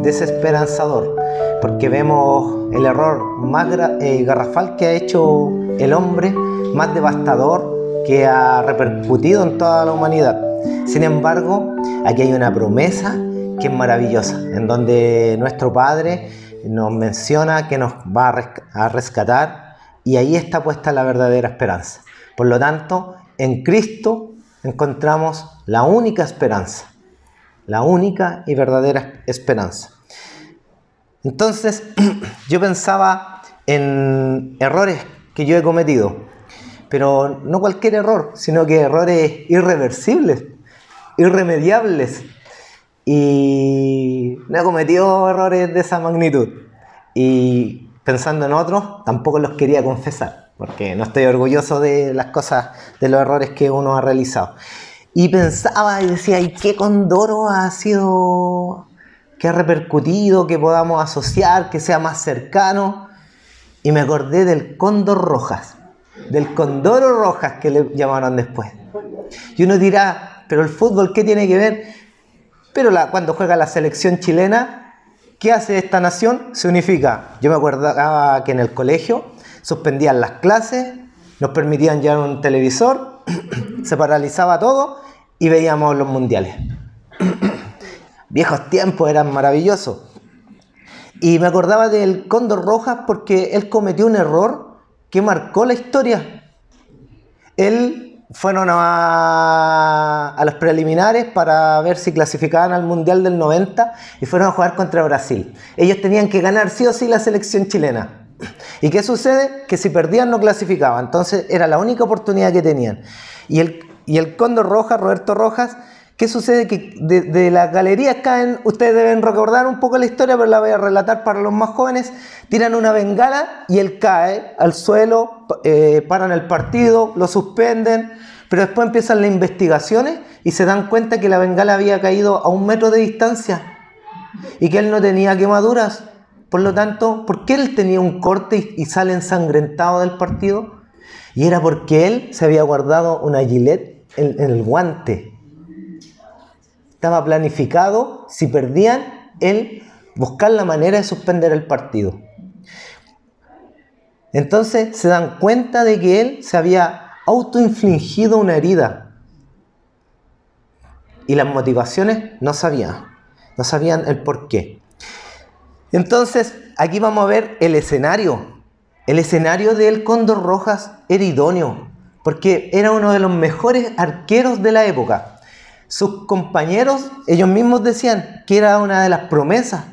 desesperanzador, porque vemos el error más garrafal que ha hecho el hombre, más devastador que ha repercutido en toda la humanidad. Sin embargo, aquí hay una promesa que es maravillosa, en donde nuestro Padre nos menciona que nos va a rescatar, y ahí está puesta la verdadera esperanza. Por lo tanto, en Cristo encontramos la única esperanza, la única y verdadera esperanza. Entonces, yo pensaba en errores que yo he cometido, pero no cualquier error, sino que errores irreversibles, irremediables. Y no he cometido errores de esa magnitud. Y pensando en otros, tampoco los quería confesar, porque no estoy orgulloso de las cosas, de los errores que uno ha realizado. Y pensaba y decía, ¿y qué condoro ha sido, que ha repercutido, que podamos asociar, que sea más cercano? Y me acordé del Cóndor Rojas, del Condoro Rojas que le llamaron después. Y uno dirá, ¿pero el fútbol qué tiene que ver? Pero cuando juega la selección chilena, ¿qué hace esta nación? Se unifica. Yo me acordaba que en el colegio suspendían las clases, nos permitían llevar un televisor, se paralizaba todo y veíamos los mundiales. Viejos tiempos, eran maravillosos. Y me acordaba del Cóndor Rojas porque él cometió un error que marcó la historia. Fueron a los preliminares para ver si clasificaban al Mundial del 90 y fueron a jugar contra Brasil. Ellos tenían que ganar sí o sí la selección chilena. ¿Y qué sucede? Que si perdían no clasificaban. Entonces era la única oportunidad que tenían. Y el Cóndor Rojas, Roberto Rojas, ¿qué sucede? Que de las galerías caen, ustedes deben recordar un poco la historia, pero la voy a relatar para los más jóvenes. Tiran una bengala y él cae al suelo, paran el partido, lo suspenden, pero después empiezan las investigaciones y se dan cuenta que la bengala había caído a 1 metro de distancia y que él no tenía quemaduras. Por lo tanto, ¿por qué él tenía un corte y sale ensangrentado del partido? Y era porque él se había guardado una Gillette en el guante. Estaba planificado, si perdían, él buscar la manera de suspender el partido. Entonces se dan cuenta de que él se había autoinfligido una herida. Y las motivaciones no sabían el por qué. Entonces, aquí vamos a ver el escenario. El escenario del Cóndor Rojas era idóneo, porque era uno de los mejores arqueros de la época. Sus compañeros, ellos mismos decían que era una de las promesas.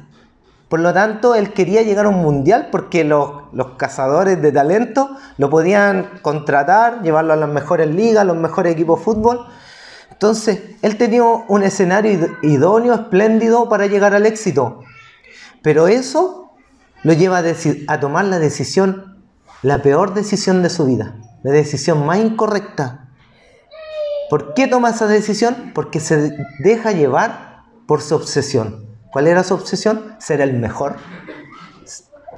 Por lo tanto, él quería llegar a un mundial porque los cazadores de talento lo podían contratar, llevarlo a las mejores ligas, a los mejores equipos de fútbol. Entonces, él tenía un escenario idóneo, espléndido para llegar al éxito. Pero eso lo lleva a tomar la decisión, la peor decisión de su vida, la decisión más incorrecta. ¿Por qué toma esa decisión? Porque se deja llevar por su obsesión. ¿Cuál era su obsesión? Ser el mejor,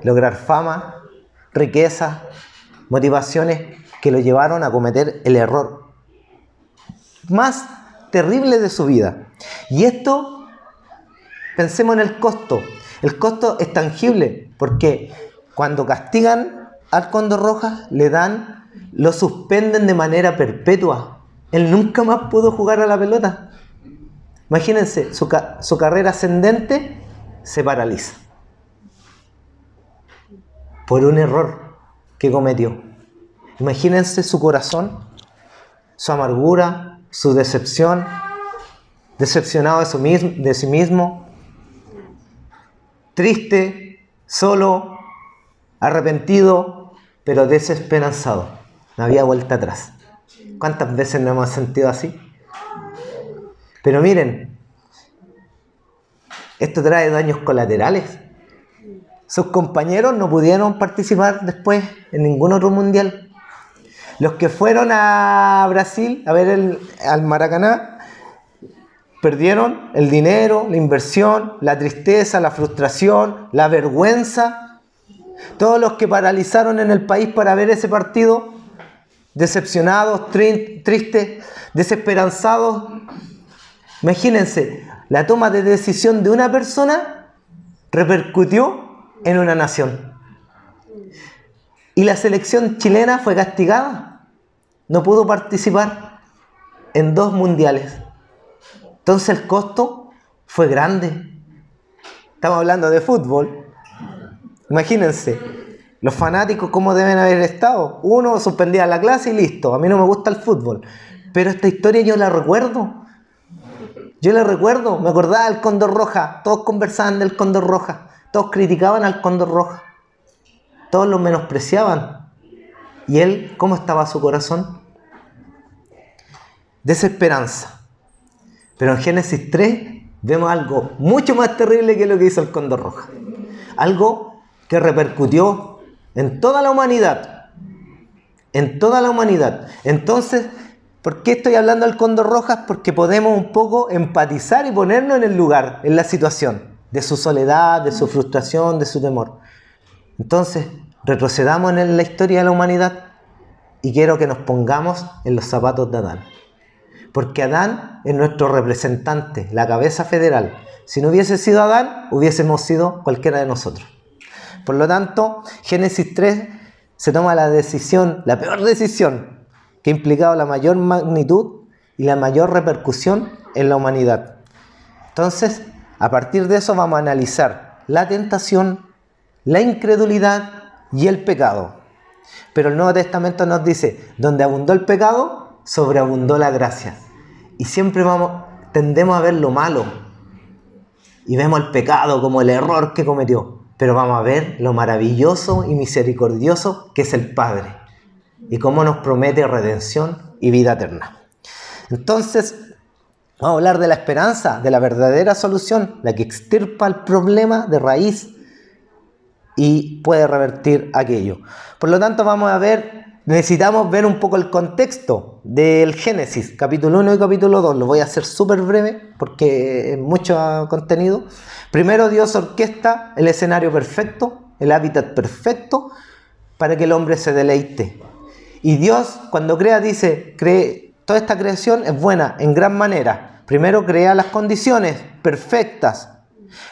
lograr fama, riqueza, motivaciones que lo llevaron a cometer el error más terrible de su vida. Y esto, pensemos en el costo. El costo es tangible, porque cuando castigan al Cóndor Rojas, lo suspenden de manera perpetua. Él nunca más pudo jugar a la pelota. Imagínense, su carrera ascendente se paraliza por un error que cometió. Imagínense su corazón, su amargura, su decepción, decepcionado de sí mismo, triste, solo, arrepentido, pero desesperanzado. No había vuelta atrás. ¿Cuántas veces nos hemos sentido así? Pero miren, esto trae daños colaterales. Sus compañeros no pudieron participar después en ningún otro mundial. Los que fueron a Brasil a ver al Maracaná perdieron el dinero, la inversión, la tristeza, la frustración, la vergüenza. Todos los que paralizaron en el país para ver ese partido, decepcionados, tristes, desesperanzados. Imagínense, la toma de decisión de una persona repercutió en una nación. Y la selección chilena fue castigada. No pudo participar en 2 mundiales. Entonces el costo fue grande. Estamos hablando de fútbol. Imagínense, los fanáticos cómo deben haber estado. Uno suspendía la clase y listo. A mí no me gusta el fútbol. Pero esta historia yo la recuerdo. Yo la recuerdo. Me acordaba del Cóndor Roja. Todos conversaban del Cóndor Roja. Todos criticaban al Cóndor Roja. Todos lo menospreciaban. ¿Y él cómo estaba su corazón? Desesperanza. Pero en Génesis 3 vemos algo mucho más terrible que lo que hizo el Cóndor Roja. Algo que repercutió en toda la humanidad. En toda la humanidad. Entonces, ¿por qué estoy hablando del Cóndor Roja? Porque podemos un poco empatizar y ponernos en el lugar, en la situación, de su soledad, de su frustración, de su temor. Entonces, retrocedamos en la historia de la humanidad y quiero que nos pongamos en los zapatos de Adán. Porque Adán es nuestro representante, la cabeza federal. Si no hubiese sido Adán, hubiésemos sido cualquiera de nosotros. Por lo tanto, Génesis 3 se toma la decisión, la peor decisión, que ha implicado la mayor magnitud y la mayor repercusión en la humanidad. Entonces, a partir de eso vamos a analizar la tentación, la incredulidad y el pecado. Pero el Nuevo Testamento nos dice, donde abundó el pecado, sobreabundó la gracia. Y siempre tendemos a ver lo malo. Y vemos el pecado como el error que cometió. Pero vamos a ver lo maravilloso y misericordioso que es el Padre. Y cómo nos promete redención y vida eterna. Entonces, vamos a hablar de la esperanza, de la verdadera solución, la que extirpa el problema de raíz y puede revertir aquello. Por lo tanto, necesitamos ver un poco el contexto del Génesis, capítulo 1 y capítulo 2. Lo voy a hacer súper breve porque es mucho contenido. Primero, Dios orquesta el escenario perfecto, el hábitat perfecto, para que el hombre se deleite. Y Dios, cuando crea, dice, toda esta creación es buena en gran manera. Primero crea las condiciones perfectas.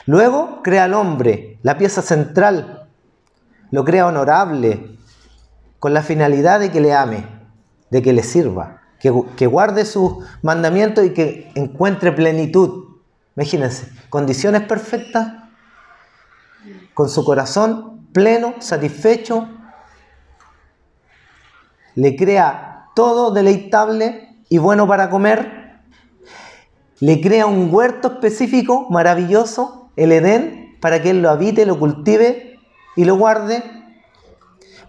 Luego crea al hombre, la pieza central. Lo crea honorable, con la finalidad de que le ame, de que le sirva, que guarde sus mandamientos y que encuentre plenitud. Imagínense, condiciones perfectas, con su corazón pleno, satisfecho. Le crea todo deleitable y bueno para comer. Le crea un huerto específico, maravilloso, el Edén, para que él lo habite, lo cultive y lo guarde.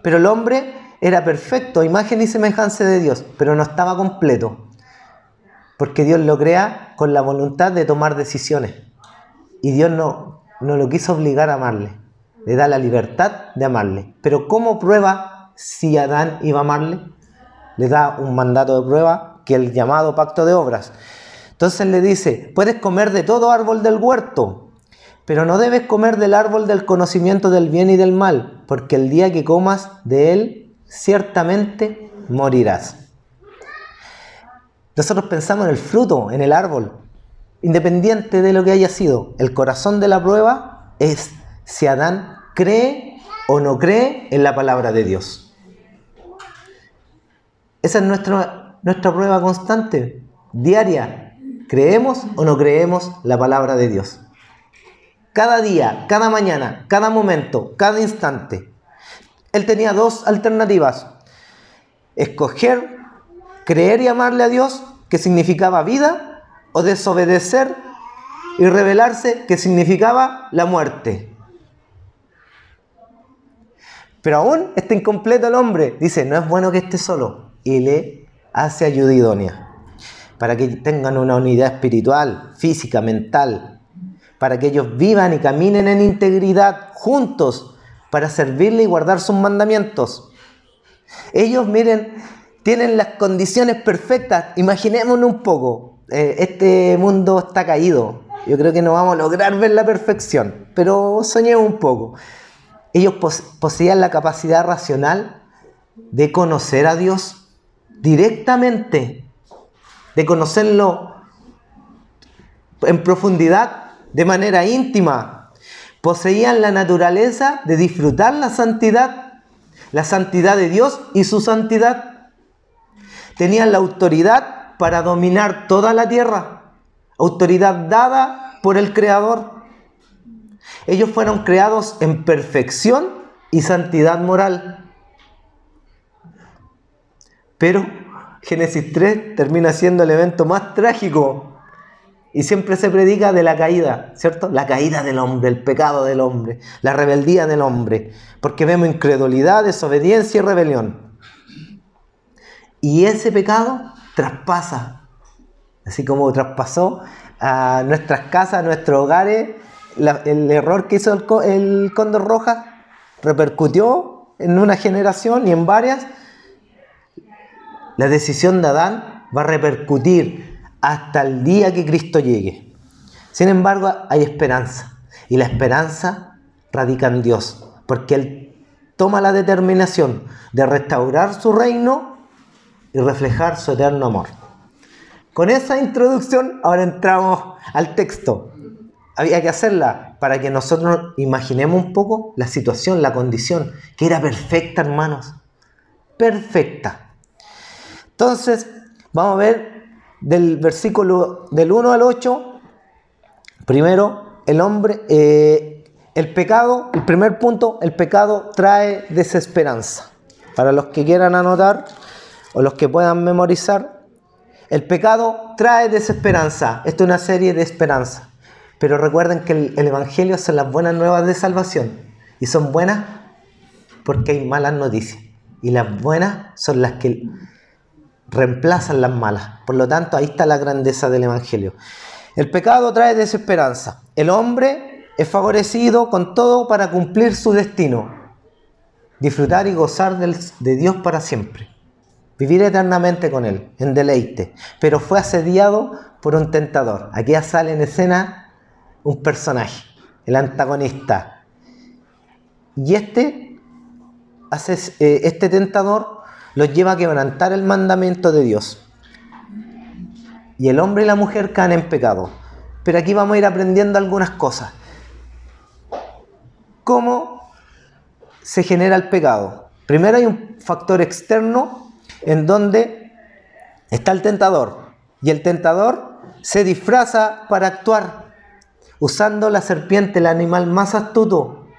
Pero el hombre era perfecto, imagen y semejanza de Dios, pero no estaba completo. Porque Dios lo crea con la voluntad de tomar decisiones. Y Dios no lo quiso obligar a amarle. Le da la libertad de amarle. Pero ¿cómo prueba si Adán iba a amarle? Le da un mandato de prueba, que es el llamado pacto de obras. Entonces le dice, puedes comer de todo árbol del huerto, pero no debes comer del árbol del conocimiento del bien y del mal, porque el día que comas de él, ciertamente morirás. Nosotros pensamos en el fruto, en el árbol, independiente de lo que haya sido. El corazón de la prueba es si Adán cree o no cree en la palabra de Dios. Esa es nuestra prueba constante, diaria. ¿Creemos o no creemos la palabra de Dios? Cada día, cada mañana, cada momento, cada instante. Él tenía 2 alternativas. Escoger, creer y amarle a Dios, que significaba vida, o desobedecer y rebelarse, que significaba la muerte. Pero aún está incompleto el hombre. Dice, no es bueno que esté solo. Y le hace ayuda idónea. Para que tengan una unidad espiritual, física, mental. Para que ellos vivan y caminen en integridad juntos. Para servirle y guardar sus mandamientos. Ellos, miren, tienen las condiciones perfectas. Imaginémonos un poco. Este mundo está caído. Yo creo que no vamos a lograr ver la perfección. Pero soñemos un poco. Ellos poseían la capacidad racional de conocer a Dios directamente, de conocerlo en profundidad, de manera íntima. Poseían la naturaleza de disfrutar la santidad de Dios y su santidad. Tenían la autoridad para dominar toda la tierra, autoridad dada por el Creador. Ellos fueron creados en perfección y santidad moral. Pero Génesis 3 termina siendo el evento más trágico. Y siempre se predica de la caída, ¿cierto? La caída del hombre, el pecado del hombre, la rebeldía del hombre. Porque vemos incredulidad, desobediencia y rebelión. Y ese pecado traspasa, así como traspasó a nuestras casas, a nuestros hogares. El error que hizo el cóndor roja repercutió en una generación y en varias. La decisión de Adán va a repercutir hasta el día que Cristo llegue. Sin embargo, hay esperanza. Y la esperanza radica en Dios. Porque Él toma la determinación de restaurar su reino y reflejar su eterno amor. Con esa introducción, ahora entramos al texto. Había que hacerla para que nosotros imaginemos un poco la situación, la condición, que era perfecta, hermanos. Perfecta. Entonces, vamos a ver del versículo del 1 al 8. Primero, el pecado, el primer punto, el pecado trae desesperanza. Para los que quieran anotar o los que puedan memorizar, el pecado trae desesperanza. Esto es una serie de esperanza. Pero recuerden que el Evangelio son las buenas nuevas de salvación. Y son buenas porque hay malas noticias. Y las buenas son las que reemplazan las malas. Por lo tanto, ahí está la grandeza del Evangelio. El pecado trae desesperanza. El hombre es favorecido con todo para cumplir su destino. Disfrutar y gozar de Dios para siempre. Vivir eternamente con Él, en deleite. Pero fue asediado por un tentador. Aquí ya sale en escena un personaje, el antagonista. Y este tentador los lleva a quebrantar el mandamiento de Dios. Y el hombre y la mujer caen en pecado. Pero aquí vamos a ir aprendiendo algunas cosas. ¿Cómo se genera el pecado? Primero hay un factor externo en donde está el tentador. Y el tentador se disfraza para actuar, usando la serpiente, el animal más astuto.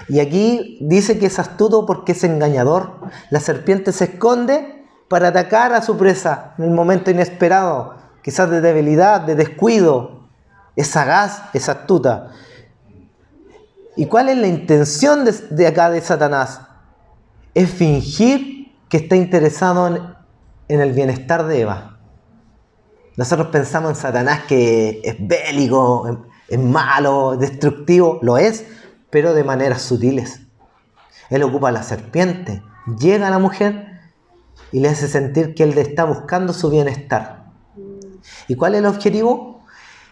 Y aquí dice que es astuto porque es engañador. La serpiente se esconde para atacar a su presa en el momento inesperado, quizás de debilidad, de descuido. Es sagaz, es astuta. ¿Y cuál es la intención de acá de Satanás? Es fingir que está interesado en el bienestar de Eva. Nosotros pensamos en Satanás que es bélico, es malo, destructivo. Lo es, pero de maneras sutiles. Él ocupa a la serpiente, llega a la mujer y le hace sentir que él está buscando su bienestar. ¿Y cuál es el objetivo?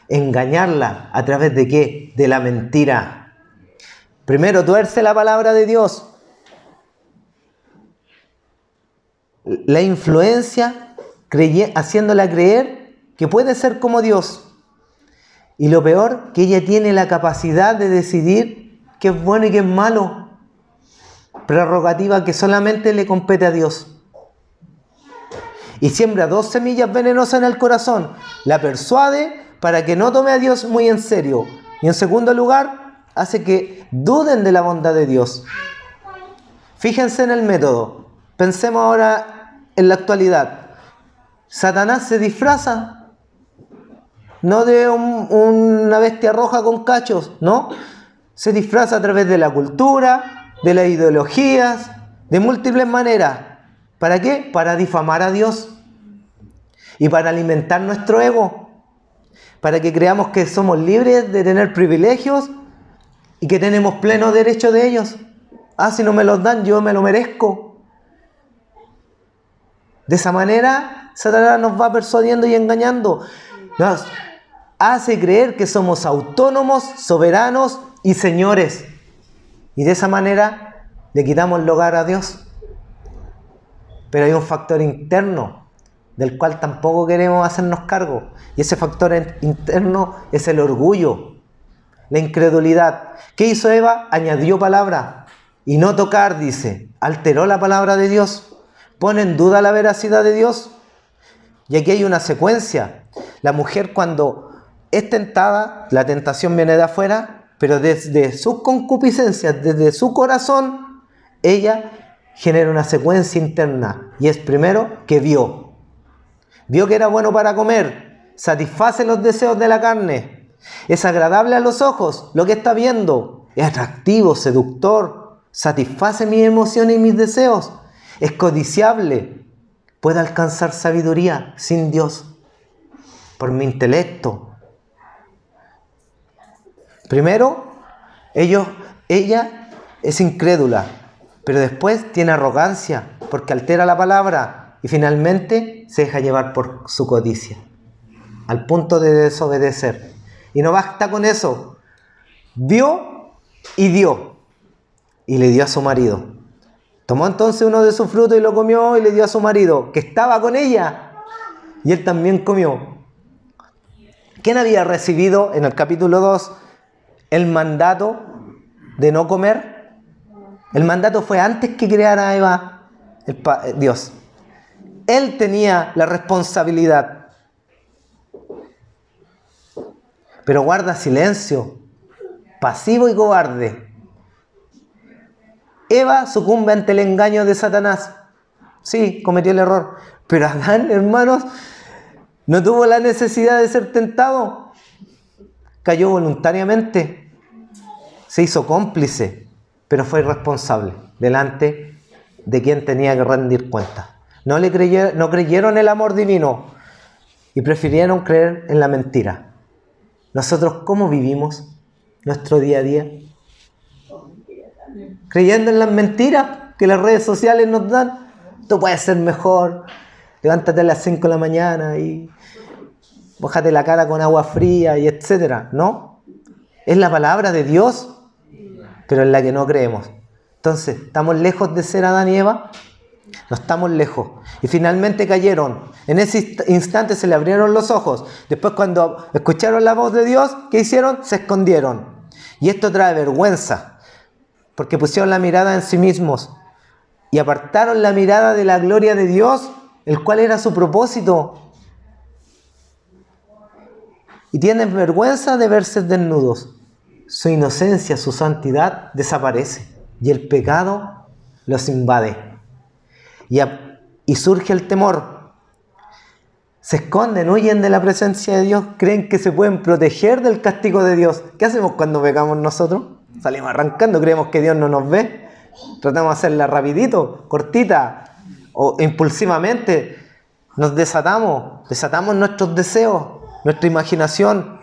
Engañarla. ¿A través de qué? De la mentira. Primero tuerce la palabra de Dios. La influencia, haciéndola creer que puede ser como Dios. Y lo peor, que ella tiene la capacidad de decidir qué es bueno y qué es malo. Prerrogativa que solamente le compete a Dios. Y siembra 2 semillas venenosas en el corazón. La persuade para que no tome a Dios muy en serio. Y en segundo lugar, hace que duden de la bondad de Dios. Fíjense en el método. Pensemos ahora en la actualidad. Satanás se disfraza. No de una bestia roja con cachos, ¿no? Se disfraza a través de la cultura, de las ideologías, de múltiples maneras. ¿Para qué? Para difamar a Dios y para alimentar nuestro ego, para que creamos que somos libres de tener privilegios y que tenemos pleno derecho de ellos. Si no me los dan, yo me lo merezco. De esa manera, Satanás nos va persuadiendo y engañando. Nos hace creer que somos autónomos, soberanos y señores. Y de esa manera le quitamos lugar a Dios. Pero hay un factor interno del cual tampoco queremos hacernos cargo. Y ese factor interno es el orgullo. la incredulidad. ¿Qué hizo Eva? Añadió palabra. Y no tocar, dice. Alteró la palabra de Dios. Pone en duda la veracidad de Dios. Y aquí hay una secuencia. La mujer cuando es tentada, la tentación viene de afuera, pero desde sus concupiscencias, desde su corazón, ella genera una secuencia interna. Y es primero que vio. Vio que era bueno para comer, satisface los deseos de la carne, es agradable a los ojos lo que está viendo, es atractivo, seductor, satisface mis emociones y mis deseos, es codiciable, puede alcanzar sabiduría sin Dios, por mi intelecto. Primero, ella es incrédula, pero después tiene arrogancia, porque altera la palabra, y finalmente se deja llevar por su codicia, al punto de desobedecer. Y no basta con eso. Vio y dio, y le dio a su marido. Tomó entonces uno de sus frutos y lo comió y le dio a su marido, que estaba con ella, y él también comió. ¿Quién había recibido en el capítulo 2 el mandato de no comer? El mandato fue antes que creara a Eva Dios. Él tenía la responsabilidad. Pero guarda silencio, pasivo y cobarde. Eva sucumbe ante el engaño de Satanás. Sí, cometió el error. Pero Adán, hermanos, no tuvo la necesidad de ser tentado. Cayó voluntariamente. Se hizo cómplice, pero fue irresponsable delante de quien tenía que rendir cuentas. No creyeron el amor divino y prefirieron creer en la mentira. Nosotros, ¿cómo vivimos nuestro día a día? Creyendo en las mentiras que las redes sociales nos dan. Tú puedes ser mejor. Levántate a las 5 de la mañana y mójate la cara con agua fría y etcétera. ¿No? Es la palabra de Dios, pero en la que no creemos. Entonces, ¿estamos lejos de ser Adán y Eva? No estamos lejos. Y finalmente cayeron. En ese instante se le abrieron los ojos. Después, cuando escucharon la voz de Dios, ¿qué hicieron? Se escondieron. Y esto trae vergüenza, porque pusieron la mirada en sí mismos y apartaron la mirada de la gloria de Dios, el cual era su propósito. Y tienen vergüenza de verse desnudos. Su inocencia, su santidad desaparece y el pecado los invade. Y surge el temor. Se esconden, huyen de la presencia de Dios, creen que se pueden proteger del castigo de Dios. ¿Qué hacemos cuando pecamos nosotros? Salimos arrancando, creemos que Dios no nos ve. Tratamos de hacerla rapidito, cortita o impulsivamente. Nos desatamos nuestros deseos, nuestra imaginación.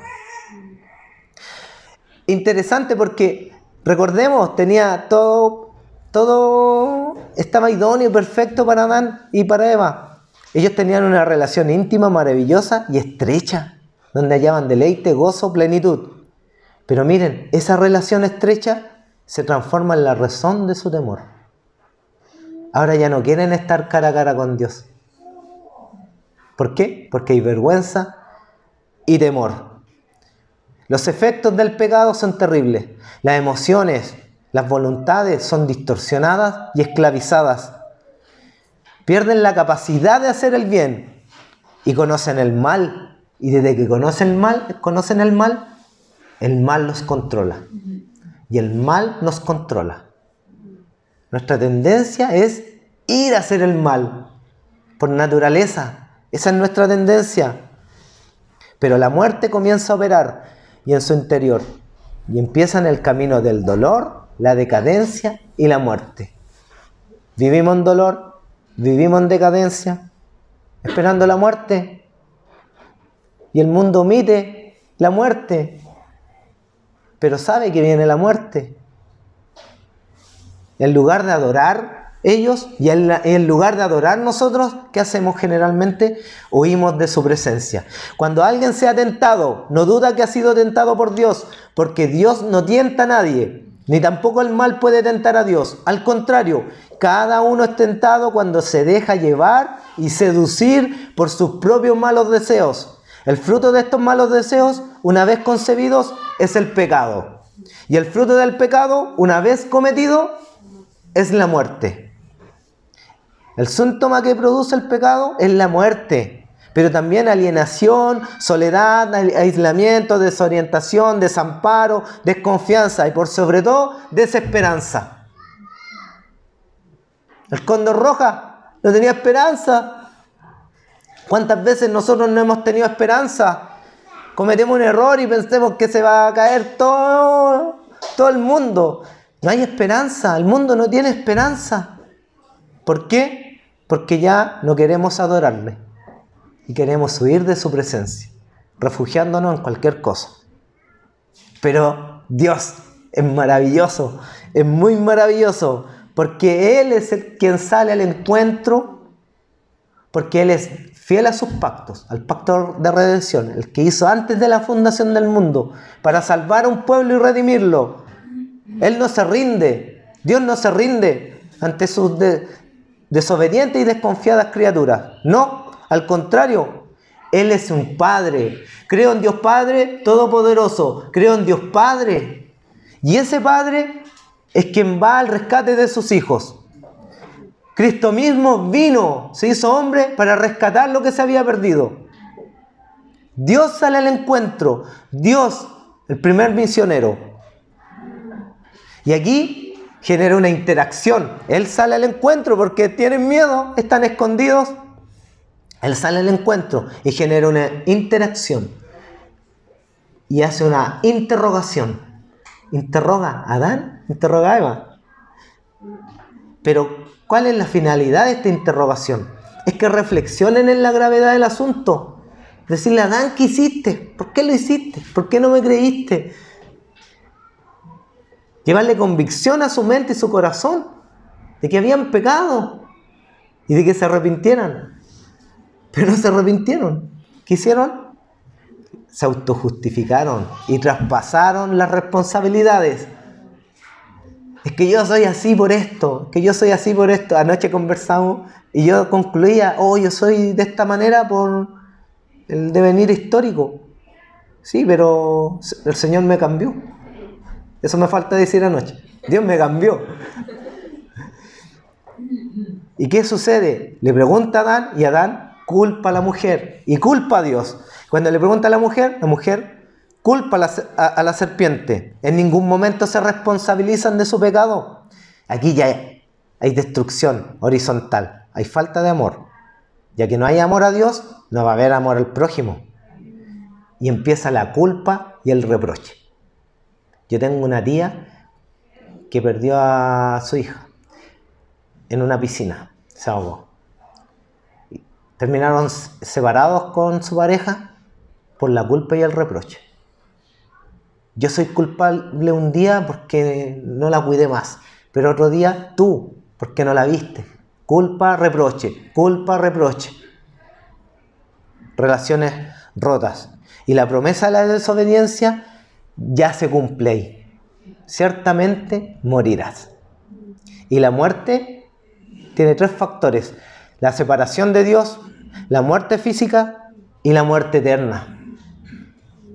Interesante porque, recordemos, tenía todo estaba idóneo y perfecto para Adán y para Eva. Ellos tenían una relación íntima, maravillosa y estrecha, donde hallaban deleite, gozo, plenitud. Pero miren, esa relación estrecha se transforma en la razón de su temor. Ahora ya no quieren estar cara a cara con Dios. ¿Por qué? Porque hay vergüenza y temor. Los efectos del pecado son terribles. Las emociones, las voluntades son distorsionadas y esclavizadas. Pierden la capacidad de hacer el bien y conocen el mal. Y desde que conocen el mal los controla. Y el mal nos controla. Nuestra tendencia es ir a hacer el mal por naturaleza. Esa es nuestra tendencia. Pero la muerte comienza a operar y en su interior. Y empieza en el camino del dolor, la decadencia y la muerte. Vivimos en dolor, vivimos en decadencia, esperando la muerte. Y el mundo omite la muerte, pero sabe que viene la muerte. En lugar de adorar ellos y en lugar de adorar nosotros, ¿qué hacemos generalmente? Huimos de su presencia. Cuando alguien sea tentado, no duda que ha sido tentado por Dios, porque Dios no tienta a nadie, ni tampoco el mal puede tentar a Dios. Al contrario, cada uno es tentado cuando se deja llevar y seducir por sus propios malos deseos. El fruto de estos malos deseos, una vez concebidos, es el pecado. Y el fruto del pecado, una vez cometido, es la muerte. El síntoma que produce el pecado es la muerte, pero también alienación, soledad, aislamiento, desorientación, desamparo, desconfianza y por sobre todo desesperanza. El cóndor roja no tenía esperanza. ¿Cuántas veces nosotros no hemos tenido esperanza? Cometemos un error y pensemos que se va a caer todo el mundo. No hay esperanza, el mundo no tiene esperanza. ¿Por qué? Porque ya no queremos adorarle y queremos huir de su presencia, refugiándonos en cualquier cosa. Pero Dios es maravilloso, es muy maravilloso, porque Él es quien sale al encuentro, porque Él es fiel a sus pactos, al pacto de redención, el que hizo antes de la fundación del mundo, para salvar a un pueblo y redimirlo. Él no se rinde, Dios no se rinde ante sus desobedientes y desconfiadas criaturas. No, al contrario, Él es un Padre. Creo en Dios Padre Todopoderoso, creo en Dios Padre. Y ese Padre es quien va al rescate de sus hijos. Cristo mismo vino, se hizo hombre para rescatar lo que se había perdido. Dios sale al encuentro, Dios, el primer misionero. Y aquí genera una interacción. Él sale al encuentro porque tienen miedo, están escondidos. Él sale al encuentro y genera una interacción. Y hace una interrogación. Interroga a Adán, interroga a Eva. Pero, ¿cuál es la finalidad de esta interrogación? Es que reflexionen en la gravedad del asunto. Decirle a Adán, ¿qué hiciste? ¿Por qué lo hiciste? ¿Por qué no me creíste? Llevarle convicción a su mente y su corazón de que habían pecado y de que se arrepintieran. Pero no se arrepintieron. ¿Qué hicieron? Se autojustificaron y traspasaron las responsabilidades. Es que yo soy así por esto, que yo soy así por esto. Anoche conversamos y yo concluía, yo soy de esta manera por el devenir histórico. Sí, pero el Señor me cambió. Eso me falta decir anoche. Dios me cambió. ¿Y qué sucede? Le pregunta a Adán y Adán culpa a la mujer y culpa a Dios. Cuando le pregunta a la mujer culpa a la serpiente. En ningún momento se responsabilizan de su pecado. Aquí ya hay destrucción horizontal. Hay falta de amor. Ya que no hay amor a Dios, no va a haber amor al prójimo. Y empieza la culpa y el reproche. Yo tengo una tía que perdió a su hija en una piscina. Se ahogó. Terminaron separados con su pareja por la culpa y el reproche. Yo soy culpable un día porque no la cuidé más, pero otro día tú, porque no la viste. Culpa, reproche, culpa, reproche. Relaciones rotas. Y la promesa de la desobediencia ya se cumple ahí. Ciertamente morirás. Y la muerte tiene 3 factores: la separación de Dios, la muerte física y la muerte eterna.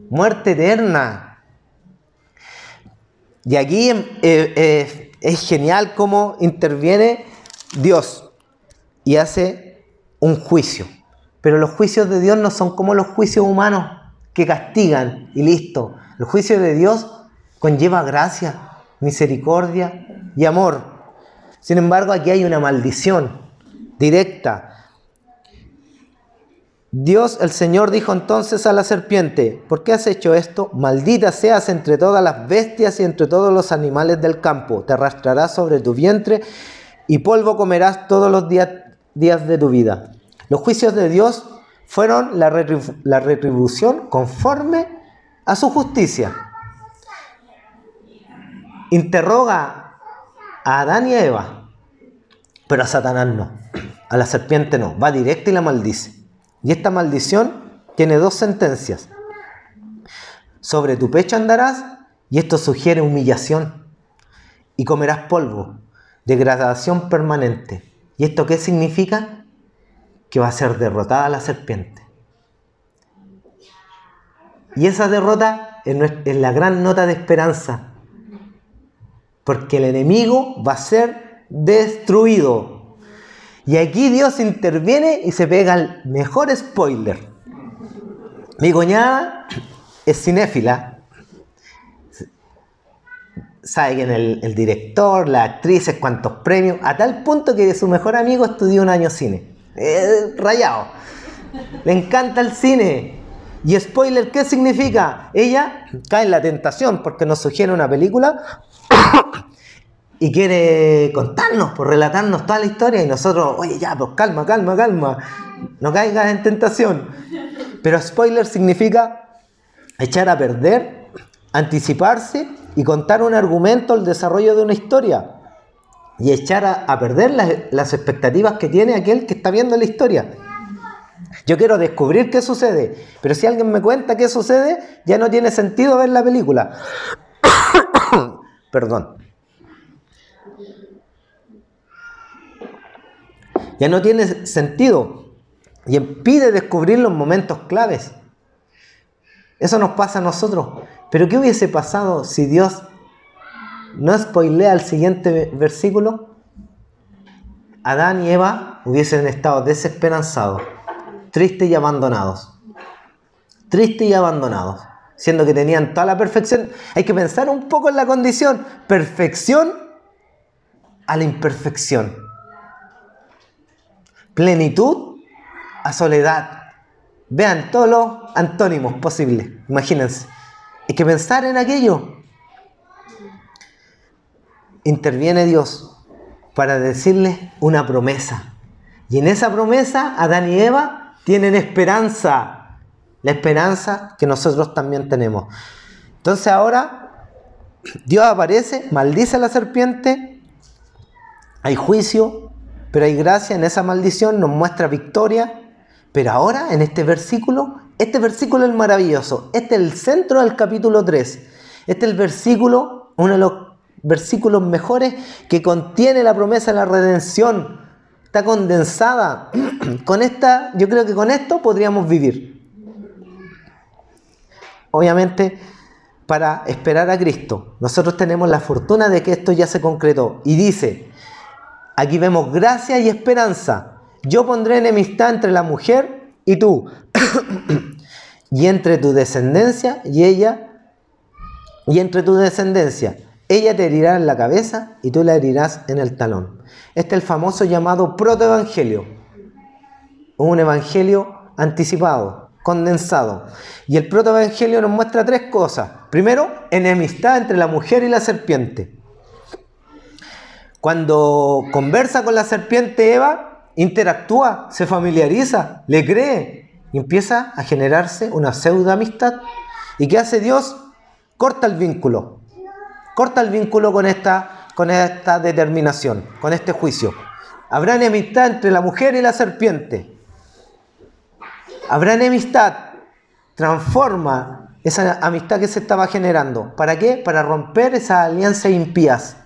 Muerte eterna. Y aquí es genial cómo interviene Dios y hace un juicio. Pero los juicios de Dios no son como los juicios humanos que castigan y listo. El juicio de Dios conlleva gracia, misericordia y amor. Sin embargo, aquí hay una maldición directa. Dios, el Señor, dijo entonces a la serpiente: ¿por qué has hecho esto? Maldita seas entre todas las bestias y entre todos los animales del campo. Te arrastrarás sobre tu vientre y polvo comerás todos los días de tu vida. Los juicios de Dios fueron la retribución conforme a su justicia. Interroga a Adán y a Eva, pero a Satanás no, a la serpiente no, va directa y la maldice. Y esta maldición tiene 2 sentencias. Sobre tu pecho andarás, y esto sugiere humillación, y comerás polvo, degradación permanente. ¿Y esto qué significa? Que va a ser derrotada la serpiente. Y esa derrota en la gran nota de esperanza. Porque el enemigo va a ser destruido. Y aquí Dios interviene y se pega el mejor spoiler. Mi cuñada es cinéfila. Sabe quién es el director, las actrices, cuántos premios, a tal punto que su mejor amigo estudió un año cine. Rayado. Le encanta el cine. Y spoiler, ¿qué significa? Ella cae en la tentación porque nos sugiere una película y quiere contarnos, por relatarnos toda la historia, y nosotros, oye, ya, pues calma, no caigas en tentación. Pero spoiler significa echar a perder, anticiparse y contar un argumento, el desarrollo de una historia, y echar a perder las expectativas que tiene aquel que está viendo la historia. Yo quiero descubrir qué sucede, pero si alguien me cuenta qué sucede, ya no tiene sentido ver la película. Perdón. Ya no tiene sentido y impide descubrir los momentos claves. Eso nos pasa a nosotros. Pero ¿qué hubiese pasado si Dios no spoilea el siguiente versículo? Adán y Eva hubiesen estado desesperanzados, tristes y abandonados. Tristes y abandonados, siendo que tenían toda la perfección. Hay que pensar un poco en la condición. Perfección a la imperfección. Plenitud a soledad. Vean todos los antónimos posibles. Imagínense. Hay que pensar en aquello. Interviene Dios para decirles una promesa. Y en esa promesa, Adán y Eva tienen esperanza. La esperanza que nosotros también tenemos. Entonces ahora, Dios aparece, maldice a la serpiente. Hay juicio, pero hay gracia en esa maldición, nos muestra victoria. Pero ahora, en este versículo es maravilloso. Este es el centro del capítulo 3. Este es el versículo, uno de los versículos mejores que contiene la promesa de la redención. Está condensada. Yo creo que con esto podríamos vivir. Obviamente, para esperar a Cristo, nosotros tenemos la fortuna de que esto ya se concretó. Y dice, aquí vemos gracia y esperanza. Yo pondré enemistad entre la mujer y tú, y entre tu descendencia y ella, y entre tu descendencia. Ella te herirá en la cabeza y tú la herirás en el talón. Este es el famoso llamado protoevangelio. Un evangelio anticipado, condensado. Y el protoevangelio nos muestra tres cosas. Primero, enemistad entre la mujer y la serpiente. Cuando conversa con la serpiente Eva, interactúa, se familiariza, le cree y empieza a generarse una pseudo amistad. ¿Y qué hace Dios? Corta el vínculo. Corta el vínculo con esta determinación, con este juicio. Habrá enemistad entre la mujer y la serpiente. Habrá enemistad. Transforma esa amistad que se estaba generando. ¿Para qué? Para romper esas alianzas impías.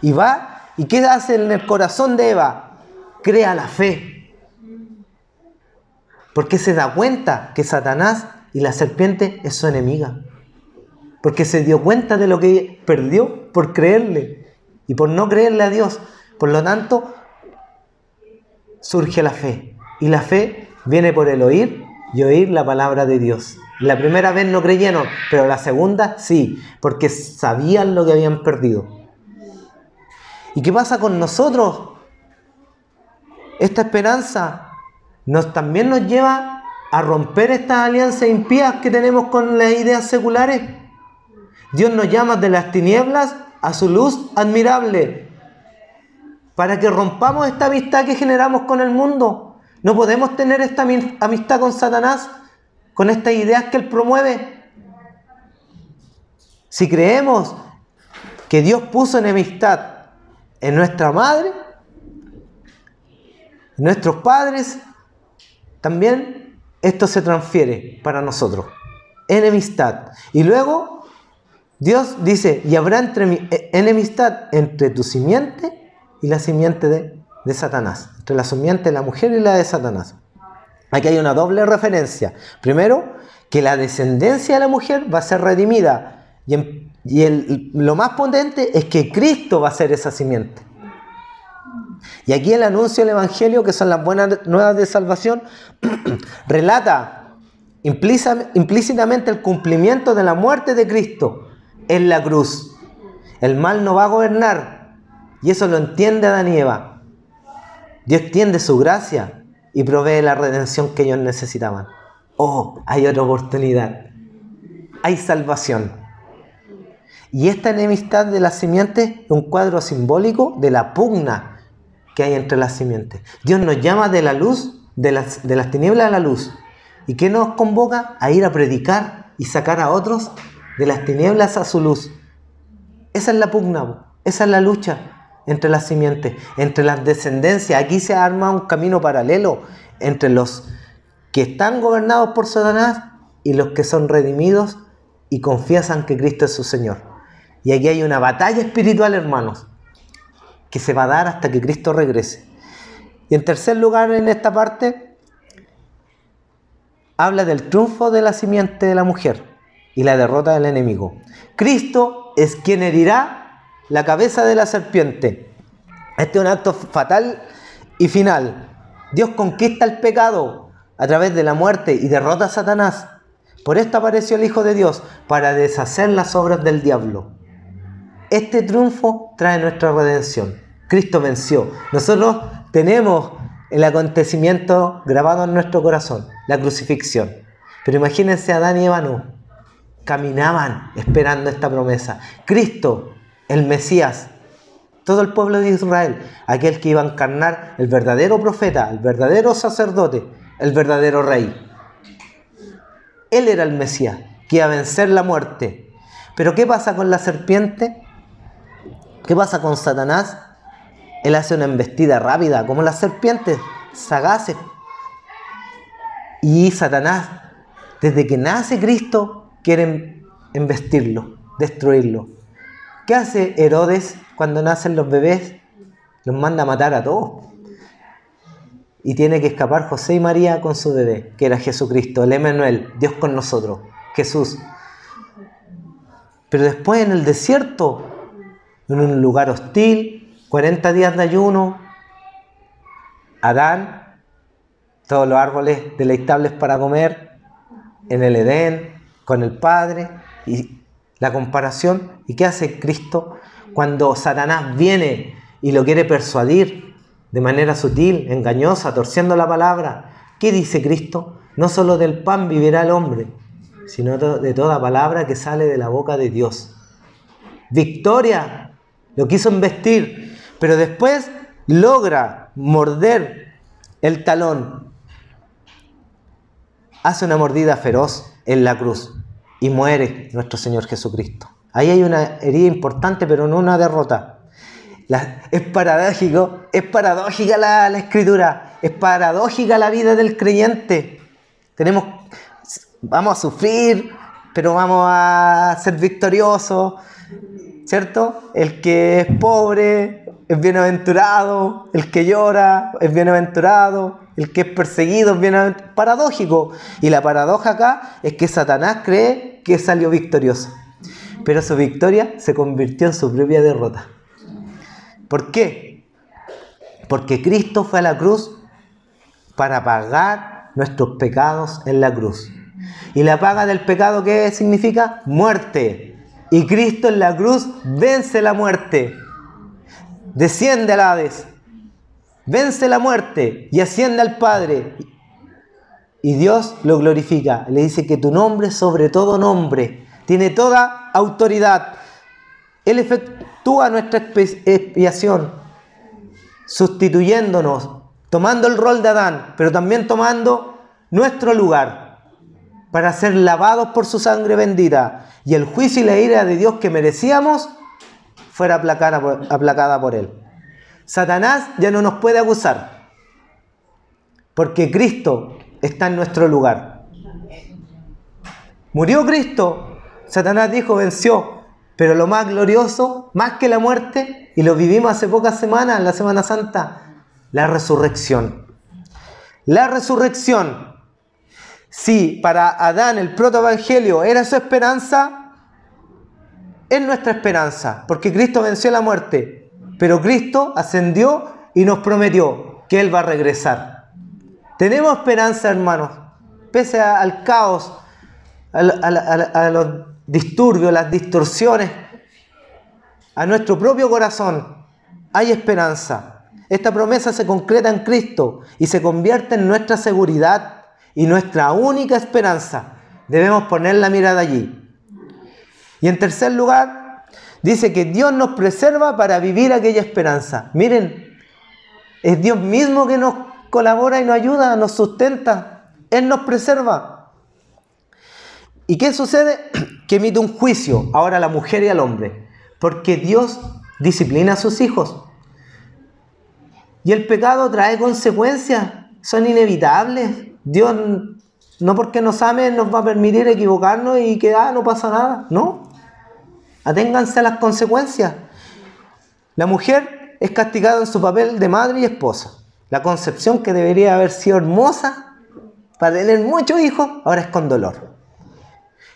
¿Y qué hace en el corazón de Eva? Crea la fe. Porque se da cuenta que Satanás y la serpiente es su enemiga. Porque se dio cuenta de lo que perdió por creerle y por no creerle a Dios. Por lo tanto, surge la fe. Y la fe viene por el oír y oír la palabra de Dios. La primera vez no creyeron, pero la segunda sí, porque sabían lo que habían perdido. ¿Y qué pasa con nosotros? Esta esperanza también nos lleva a romper estas alianzas impías que tenemos con las ideas seculares. Dios nos llama de las tinieblas a su luz admirable, para que rompamos esta amistad que generamos con el mundo. No podemos tener esta amistad con Satanás, con estas ideas que él promueve. Si creemos que Dios puso enemistad en nuestra madre, en nuestros padres, también esto se transfiere para nosotros. Enemistad. Y luego Dios dice, y habrá enemistad entre tu simiente y la simiente de Satanás. Entre la simiente de la mujer y la de Satanás. Aquí hay una doble referencia. Primero, que la descendencia de la mujer va a ser redimida. Lo más potente es que Cristo va a ser esa simiente. Y aquí el anuncio del Evangelio, que son las buenas nuevas de salvación, relata implícitamente el cumplimiento de la muerte de Cristo en la cruz. El mal no va a gobernar, y eso lo entiende Adán y Eva. Dios extiende su gracia y provee la redención que ellos necesitaban. Oh, hay otra oportunidad. Hay salvación. Y esta enemistad de las simientes es un cuadro simbólico de la pugna que hay entre las simientes. Dios nos llama de la luz, de las tinieblas a la luz. ¿Y qué nos convoca? A ir a predicar y sacar a otros de las tinieblas a su luz. Esa es la pugna, esa es la lucha entre las simientes, entre las descendencias. Aquí se arma un camino paralelo entre los que están gobernados por Satanás y los que son redimidos y confiesan que Cristo es su Señor. Y aquí hay una batalla espiritual, hermanos, que se va a dar hasta que Cristo regrese. Y en tercer lugar, en esta parte, habla del triunfo de la simiente de la mujer y la derrota del enemigo. Cristo es quien herirá la cabeza de la serpiente. Este es un acto fatal y final. Dios conquista el pecado a través de la muerte y derrota a Satanás. Por esto apareció el Hijo de Dios, para deshacer las obras del diablo. Este triunfo trae nuestra redención. Cristo venció. Nosotros tenemos el acontecimiento grabado en nuestro corazón, la crucifixión. Pero imagínense, Adán y Eva no. Caminaban esperando esta promesa. Cristo, el Mesías, todo el pueblo de Israel, aquel que iba a encarnar el verdadero profeta, el verdadero sacerdote, el verdadero rey. Él era el Mesías, que iba a vencer la muerte. Pero ¿qué pasa con la serpiente? ¿Qué pasa con Satanás? Él hace una embestida rápida, como las serpientes, sagaces. Y Satanás, desde que nace Cristo, quiere embestirlo, destruirlo. ¿Qué hace Herodes cuando nacen los bebés? Los manda a matar a todos. Y tiene que escapar José y María con su bebé, que era Jesucristo, el Emmanuel, Dios con nosotros, Jesús. Pero después en el desierto, en un lugar hostil, 40 días de ayuno, Adán, todos los árboles deleitables para comer, en el Edén, con el Padre, y la comparación. ¿Y qué hace Cristo cuando Satanás viene y lo quiere persuadir de manera sutil, engañosa, torciendo la palabra? ¿Qué dice Cristo? No solo del pan vivirá el hombre, sino de toda palabra que sale de la boca de Dios. Victoria, lo quiso embestir, pero después logra morder el talón. Hace una mordida feroz en la cruz y muere nuestro Señor Jesucristo. Ahí hay una herida importante, pero no una derrota. Es paradójica la Escritura, es paradójica la vida del creyente. Vamos a sufrir, pero vamos a ser victoriosos, ¿cierto? El que es pobre es bienaventurado, el que llora es bienaventurado, el que es perseguido es bienaventurado. Paradójico. Y la paradoja acá es que Satanás cree que salió victorioso, pero su victoria se convirtió en su propia derrota. ¿Por qué? Porque Cristo fue a la cruz para pagar nuestros pecados en la cruz. ¿Y la paga del pecado qué significa? Muerte. Y Cristo en la cruz vence la muerte. Desciende al Hades, vence la muerte y asciende al Padre. Y Dios lo glorifica. Le dice que tu nombre sobre todo nombre. Tiene toda autoridad. Él efectúa nuestra expiación, sustituyéndonos, tomando el rol de Adán, pero también tomando nuestro lugar, para ser lavados por su sangre bendita. Y el juicio y la ira de Dios que merecíamos fuera aplacada por Él. Satanás ya no nos puede acusar, porque Cristo está en nuestro lugar. Murió Cristo, Satanás dijo, venció, pero lo más glorioso, más que la muerte, y lo vivimos hace pocas semanas, en la Semana Santa, la resurrección. La resurrección. Si para Adán el protoevangelio era su esperanza, es nuestra esperanza, porque Cristo venció la muerte, pero Cristo ascendió y nos prometió que Él va a regresar. Tenemos esperanza, hermanos, pese al caos, a los disturbios, las distorsiones, a nuestro propio corazón, hay esperanza. Esta promesa se concreta en Cristo y se convierte en nuestra seguridad y nuestra única esperanza. Debemos poner la mirada allí. Y en tercer lugar, dice que Dios nos preserva para vivir aquella esperanza. Miren, es Dios mismo que nos colabora y nos ayuda, nos sustenta. Él nos preserva. ¿Y qué sucede? Que emite un juicio ahora a la mujer y al hombre. Porque Dios disciplina a sus hijos. Y el pecado trae consecuencias. Son inevitables. Dios, no porque nos ame, nos va a permitir equivocarnos y que no pasa nada. No. Aténganse a las consecuencias. La mujer es castigada en su papel de madre y esposa. La concepción, que debería haber sido hermosa para tener muchos hijos, ahora es con dolor.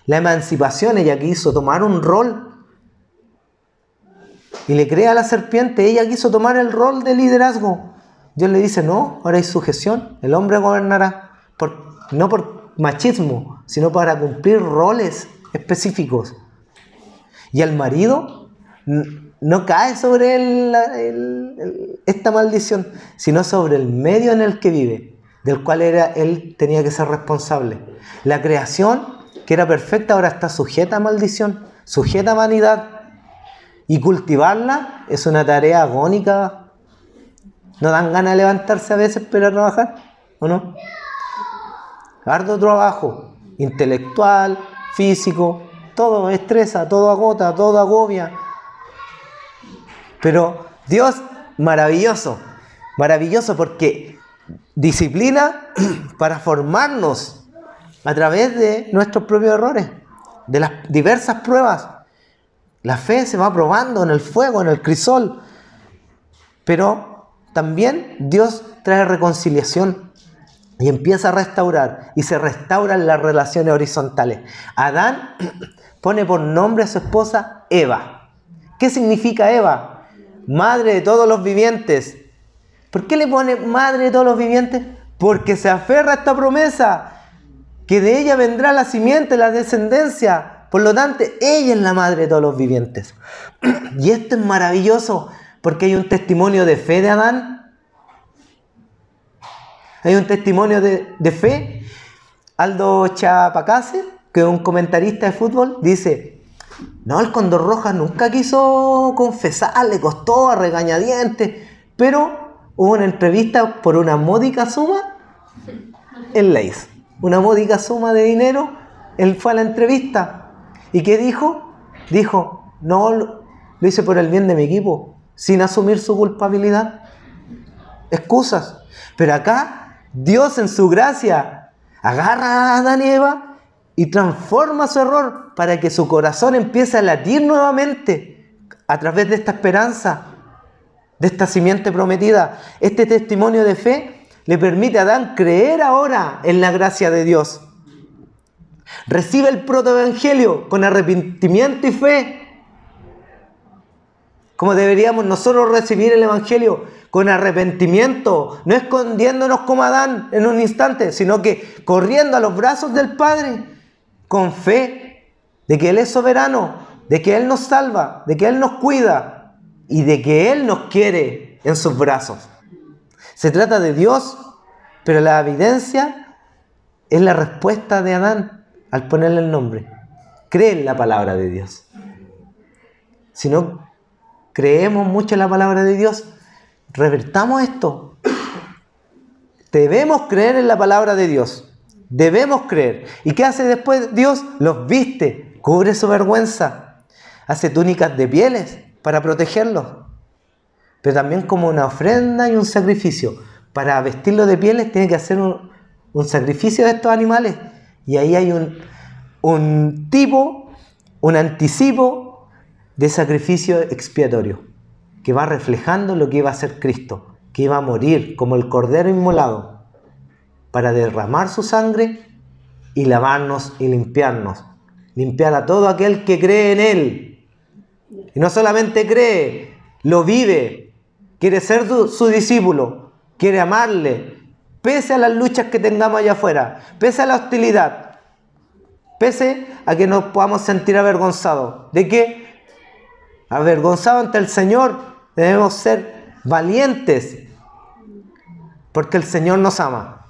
La emancipación, ella quiso tomar un rol y le cree a la serpiente, ella quiso tomar el rol de liderazgo. Dios le dice, no, ahora hay sujeción, el hombre gobernará, no por machismo, sino para cumplir roles específicos. Y al marido no cae sobre él esta maldición, sino sobre el medio en el que vive, del cual él tenía que ser responsable. La creación, que era perfecta, ahora está sujeta a maldición, sujeta a vanidad. Y cultivarla es una tarea agónica. ¿No dan ganas de levantarse a veces para trabajar? ¿O no? Arduo trabajo, intelectual, físico, todo estresa, todo agota, todo agobia. Pero Dios, maravilloso, maravilloso, porque disciplina para formarnos a través de nuestros propios errores, de las diversas pruebas. La fe se va probando en el fuego, en el crisol. Pero también Dios trae reconciliación y empieza a restaurar. Y se restauran las relaciones horizontales. Adán pone por nombre a su esposa Eva. ¿Qué significa Eva? Madre de todos los vivientes. ¿Por qué le pone madre de todos los vivientes? Porque se aferra a esta promesa, que de ella vendrá la simiente, la descendencia. Por lo tanto, ella es la madre de todos los vivientes. Y esto es maravilloso, porque hay un testimonio de fe de Adán. Hay un testimonio de fe. Aldo Chapacase, que es un comentarista de fútbol, dice, no, el Cóndor Rojas nunca quiso confesar, le costó a regañadientes, pero hubo una entrevista por una módica suma, él la hizo. Una módica suma de dinero, él fue a la entrevista. ¿Y qué dijo? Dijo, no, lo hice por el bien de mi equipo, sin asumir su culpabilidad. Excusas. Pero acá, Dios en su gracia agarra a Adán y Eva y transforma su error para que su corazón empiece a latir nuevamente a través de esta esperanza, de esta simiente prometida. Este testimonio de fe le permite a Adán creer ahora en la gracia de Dios. Recibe el protoevangelio con arrepentimiento y fe. Como deberíamos nosotros recibir el evangelio, con arrepentimiento, no escondiéndonos como Adán en un instante, sino que corriendo a los brazos del Padre, con fe de que Él es soberano, de que Él nos salva, de que Él nos cuida y de que Él nos quiere en sus brazos. Se trata de Dios, pero la evidencia es la respuesta de Adán al ponerle el nombre. Cree en la palabra de Dios. Si no creemos mucho en la palabra de Dios, revertamos esto. Debemos creer en la palabra de Dios. Debemos creer. ¿Y qué hace después Dios? Los viste, cubre su vergüenza. Hace túnicas de pieles para protegerlos. Pero también como una ofrenda y un sacrificio. Para vestirlo de pieles tiene que hacer un sacrificio de estos animales. Y ahí hay un tipo, un anticipo de sacrificio expiatorio, que va reflejando lo que iba a hacer Cristo, que iba a morir como el cordero inmolado para derramar su sangre y lavarnos y limpiarnos. Limpiar a todo aquel que cree en Él. Y no solamente cree, lo vive. Quiere ser su discípulo. Quiere amarle. Pese a las luchas que tengamos allá afuera. Pese a la hostilidad. Pese a que nos podamos sentir avergonzados. ¿De qué? Avergonzados ante el Señor. Debemos ser valientes. Porque el Señor nos ama.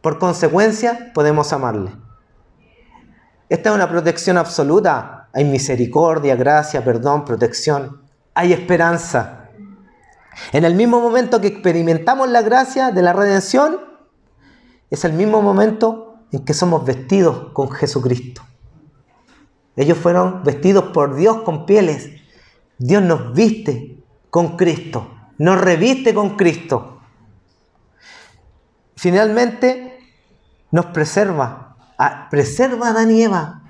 Por consecuencia, podemos amarle. Esta es una protección absoluta. Hay misericordia, gracia, perdón, protección. Hay esperanza. En el mismo momento que experimentamos la gracia de la redención, es el mismo momento en que somos vestidos con Jesucristo. Ellos fueron vestidos por Dios con pieles. Dios nos viste con Cristo. Nos reviste con Cristo. Finalmente, nos preserva. Preserva a Adán y Eva,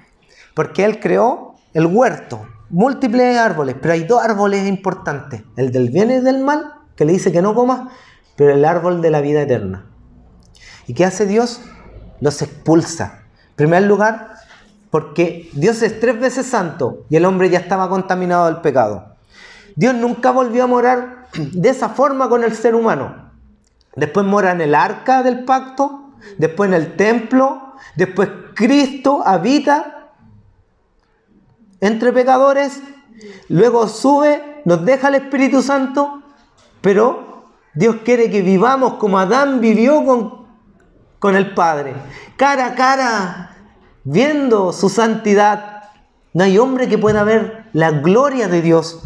porque Él creó el huerto, múltiples árboles, pero hay dos árboles importantes, el del bien y del mal, que le dice que no coma, pero el árbol de la vida eterna. ¿Y qué hace Dios? Los expulsa. En primer lugar, porque Dios es 3 veces santo y el hombre ya estaba contaminado del pecado. Dios nunca volvió a morar de esa forma con el ser humano. Después mora en el arca del pacto, después en el templo. Después Cristo habita entre pecadores, luego sube, nos deja el Espíritu Santo, pero Dios quiere que vivamos como Adán vivió con el Padre, cara a cara, viendo su santidad. No hay hombre que pueda ver la gloria de Dios.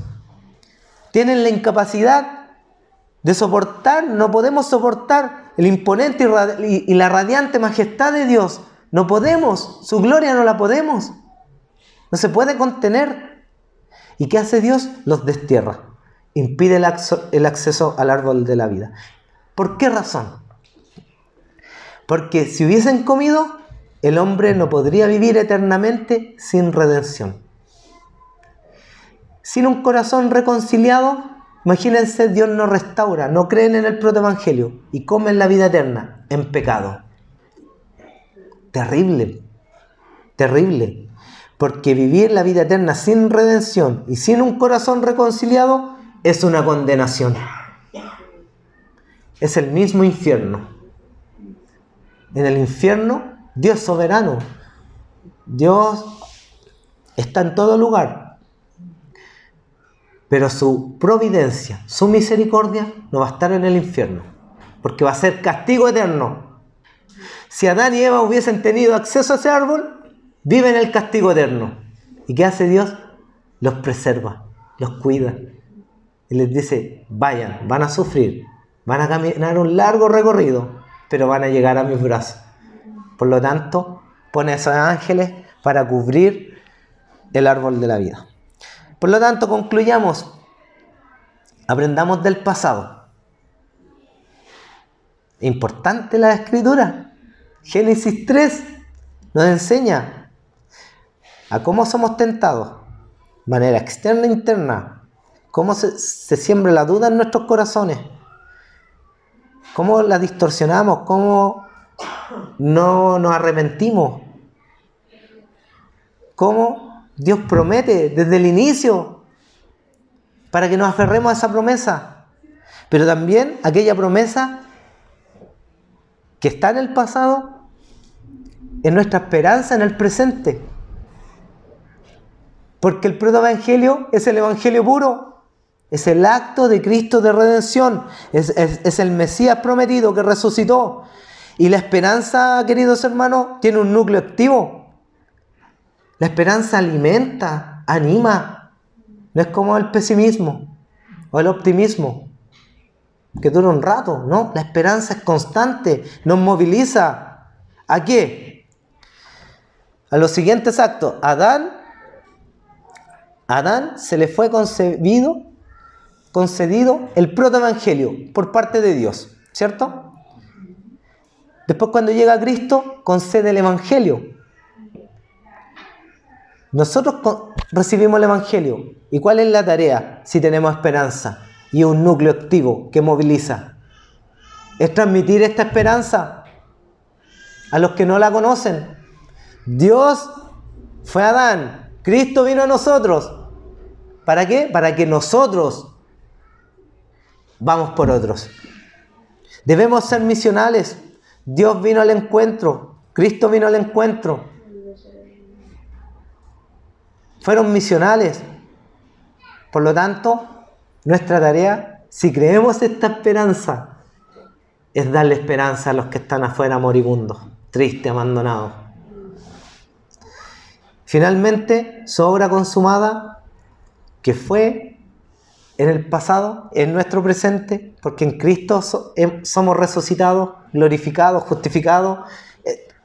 Tienen la incapacidad de soportar, no podemos soportar el imponente y la radiante majestad de Dios. No podemos, su gloria no la podemos. No se puede contener. ¿Y qué hace Dios? Los destierra. Impide el acceso al árbol de la vida. ¿Por qué razón? Porque si hubiesen comido, el hombre no podría vivir eternamente sin redención. Sin un corazón reconciliado, imagínense, Dios nos restaura, no creen en el protoevangelio y comen la vida eterna en pecado. Terrible, terrible, porque vivir la vida eterna sin redención y sin un corazón reconciliado es una condenación. Es el mismo infierno. En el infierno, Dios es soberano. Dios está en todo lugar. Pero su providencia, su misericordia, no va a estar en el infierno, porque va a ser castigo eterno. Si Adán y Eva hubiesen tenido acceso a ese árbol, viven el castigo eterno. ¿Y qué hace Dios? Los preserva, los cuida. Y les dice, vayan, van a sufrir, van a caminar un largo recorrido, pero van a llegar a mis brazos. Por lo tanto, pone a esos ángeles para cubrir el árbol de la vida. Por lo tanto, concluyamos. Aprendamos del pasado. Importante la Escritura. Génesis 3 nos enseña a cómo somos tentados, de manera externa e interna, cómo se siembra la duda en nuestros corazones, cómo la distorsionamos, cómo no nos arrepentimos, cómo Dios promete desde el inicio para que nos aferremos a esa promesa, pero también aquella promesa que está en el pasado, es nuestra esperanza en el presente. Porque el protoevangelio es el evangelio puro, es el acto de Cristo de redención, es el Mesías prometido que resucitó. Y la esperanza, queridos hermanos, tiene un núcleo activo. La esperanza alimenta, anima. No es como el pesimismo o el optimismo, que dura un rato, ¿no? La esperanza es constante, nos moviliza. ¿A qué? A los siguientes actos. Adán se le fue concedido el protoevangelio por parte de Dios, ¿cierto? Después, cuando llega Cristo, concede el evangelio. Nosotros recibimos el evangelio. ¿Y cuál es la tarea si tenemos esperanza y un núcleo activo que moviliza? Es transmitir esta esperanza. a los que no la conocen. Dios fue a Adán, Cristo vino a nosotros. ¿Para qué? Para que nosotros vamos por otros. Debemos ser misionales. Dios vino al encuentro, Cristo vino al encuentro. Fueron misionales. Por lo tanto, nuestra tarea, si creemos esta esperanza, es darle esperanza a los que están afuera moribundos, tristes, abandonados. Finalmente, su obra consumada, que fue en el pasado, en nuestro presente, porque en Cristo somos resucitados, glorificados, justificados.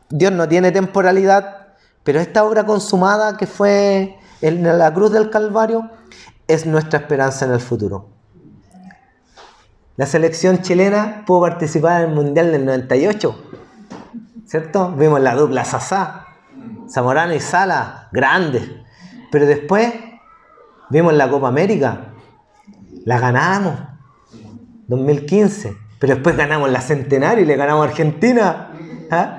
Dios no tiene temporalidad, pero esta obra consumada que fue en la cruz del Calvario es nuestra esperanza en el futuro. La selección chilena pudo participar en el Mundial del 98, ¿cierto? Vimos la dupla Sasá, Zamorano y Sala, grandes. Pero después vimos la Copa América, la ganamos, 2015. Pero después ganamos la Centenario y le ganamos a Argentina. ¿Ah?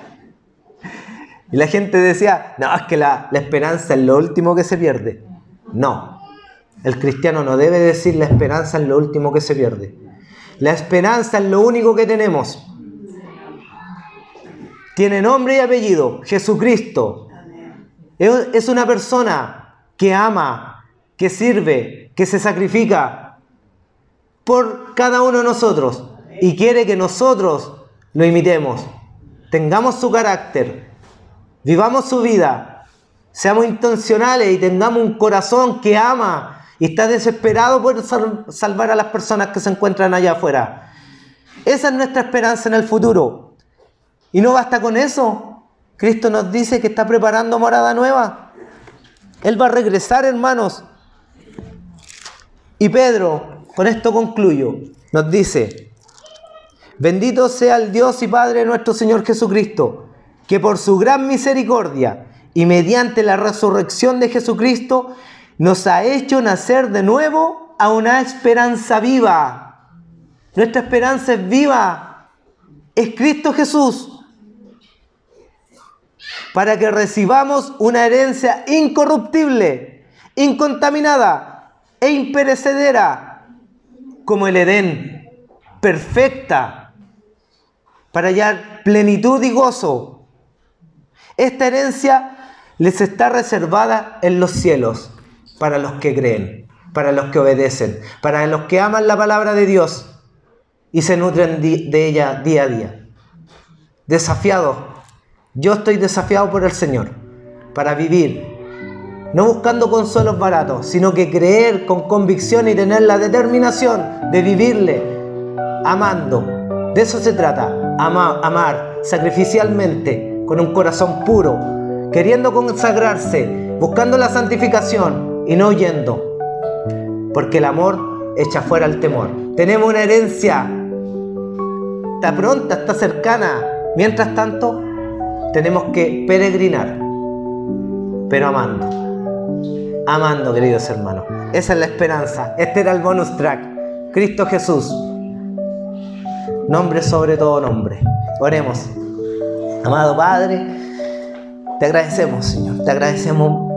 Y la gente decía, no, es que la esperanza es lo último que se pierde. No, el cristiano no debe decir la esperanza es lo último que se pierde. La esperanza es lo único que tenemos. Tiene nombre y apellido, Jesucristo. Es una persona que ama, que sirve, que se sacrifica por cada uno de nosotros y quiere que nosotros lo imitemos. Tengamos su carácter, vivamos su vida, seamos intencionales y tengamos un corazón que ama y está desesperado por salvar a las personas que se encuentran allá afuera. Esa es nuestra esperanza en el futuro. Y no basta con eso. Cristo nos dice que está preparando morada nueva. Él va a regresar, hermanos. Y Pedro, con esto concluyo, nos dice: bendito sea el Dios y Padre de nuestro Señor Jesucristo, que por su gran misericordia y mediante la resurrección de Jesucristo nos ha hecho nacer de nuevo a una esperanza viva. Nuestra esperanza es viva. Es Cristo Jesús. Para que recibamos una herencia incorruptible, incontaminada e imperecedera, como el Edén, perfecta, para hallar plenitud y gozo. Esta herencia les está reservada en los cielos, para los que creen, para los que obedecen, para los que aman la palabra de Dios y se nutren de ella día a día. Desafiados, yo estoy desafiado por el Señor para vivir, no buscando consuelos baratos, sino que creer con convicción y tener la determinación de vivirle amando. De eso se trata, amar sacrificialmente, con un corazón puro, queriendo consagrarse, buscando la santificación y no huyendo, porque el amor echa fuera el temor. Tenemos una herencia, está pronta, está cercana. Mientras tanto, tenemos que peregrinar, pero amando, queridos hermanos. Esa es la esperanza. Este era el bonus track. Cristo Jesús, nombre sobre todo nombre. Oremos. Amado Padre, te agradecemos, Señor, te agradecemos